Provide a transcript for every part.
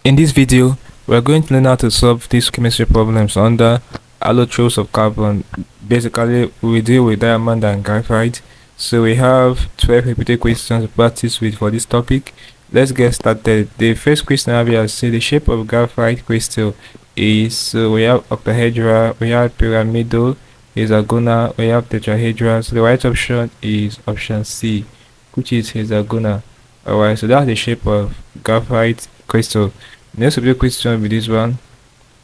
In this video, we are going to learn how to solve these chemistry problems under allotropes of carbon. Basically, we deal with diamond and graphite. So we have 12 repeated questions to practice with for this topic. Let's get started. The first question I have here says the shape of graphite crystal is, so we have octahedral, we have pyramidal, hexagonal, we have tetrahedral. So the right option is option C, which is hexagonal. Alright, so that's the shape of graphite crystal. Next subject question with this one.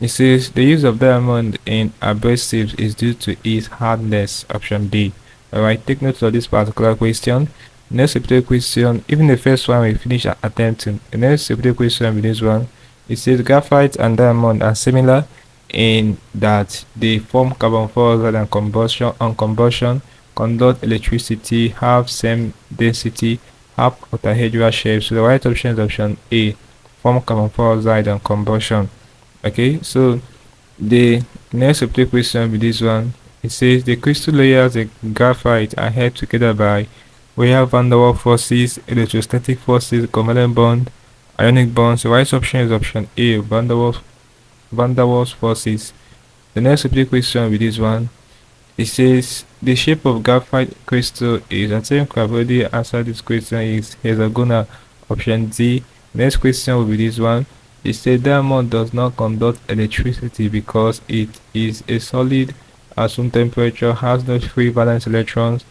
It says the use of diamond in abrasives is due to its hardness. Option B. Alright, take note of this particular question. Next subject question, even the first one we finish attempting. The next subject question with this one. It says graphite and diamond are similar in that they form carbon dioxide and combustion, conduct electricity, have same density, have octahedral shape. So the right option is option A, form carbon dioxide and combustion. Okay, so the next subject question with this one, it says the crystal layers of graphite are held together by, we have van der Waals forces, electrostatic forces, covalent bond, ionic bonds. The right option is option A, van der Waals forces. The next subject question with this one, it says the shape of graphite crystal is, I think I've already answered this question, is hexagonal. Option D. Next question will be this one. It says diamond does not conduct electricity because it is a solid at room temperature, has no free valence electrons,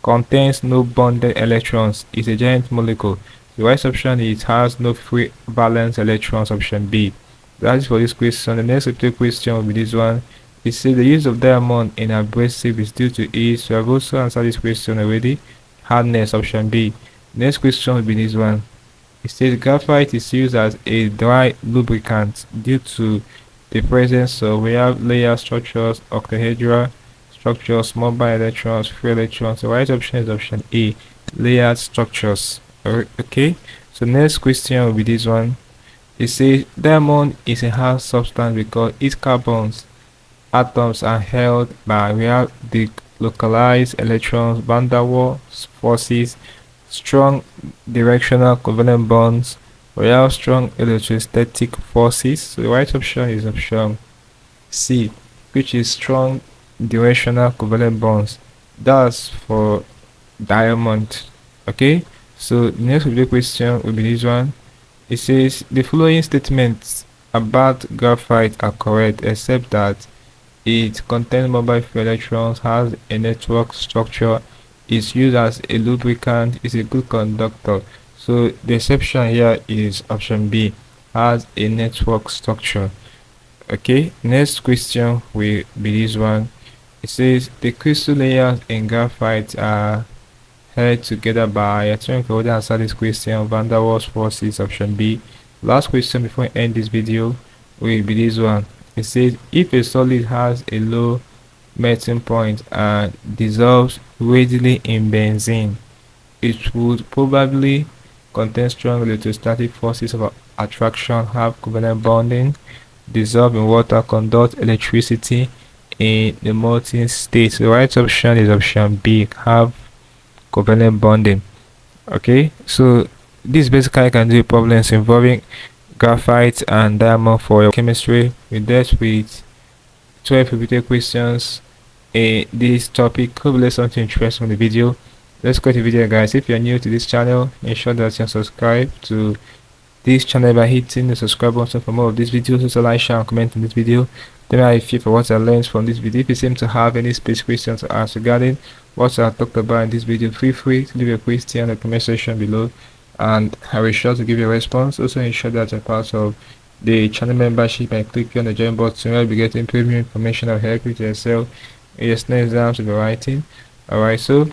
contains no bonded electrons, is a giant molecule. The right option is it has no free valence electrons. Option B. That is for this question. The next question will be this one. It says the use of diamond in abrasive is due to its, so I've also answered this question already, hardness. Option B. Next question will be this one. It says graphite is used as a dry lubricant due to the presence of, we have layer structures, octahedral structures, mobile electrons, free electrons. The right option is option A, layered structures. Okay, so next question will be this one. It says diamond is a hard substance because its carbons atoms are held by, we have the localized electrons, van der Waals forces, strong directional covalent bonds, we have strong electrostatic forces. So the right option is option C, which is strong directional covalent bonds. That's for diamond. Okay, so the next question will be this one. It says the following statements about graphite are correct except that it contains mobile free electrons, has a network structure, is used as a lubricant, is a good conductor. So the exception here is option B, has a network structure. Okay, next question will be this one. It says the crystal layers in graphite are held together by, I think we already answered this question, van der Waals forces. Option B. Last question before I end this video will be this one. It says if a solid has a low melting point and dissolves readily in benzene, it would probably contain strong electrostatic forces of attraction, have covalent bonding, dissolve in water, conduct electricity in the molten state. The right option is option B, have covalent bonding. Okay, so this basically can do problems involving graphite and diamond for your chemistry. We dealt with 12 repeated questions in this topic. Hope you learned something interesting in the video. Let's go to the video, guys. If you're new to this channel, ensure that you subscribe to this channel by hitting the subscribe button for more of these videos. Also like, share and comment on this video. Let me know how you feel for what I learned from this video. If you seem to have any specific questions to ask regarding what I talked about in this video, feel free to leave a question in the comment section below and I will sure to give you a response. Also ensure that you're part of the channel membership and click on the join button where you'll be getting premium information that will help you to excel in your next exams to be writing. Alright, so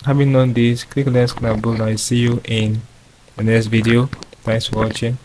having known this, click on the next button and see you in the next video. Thanks for watching.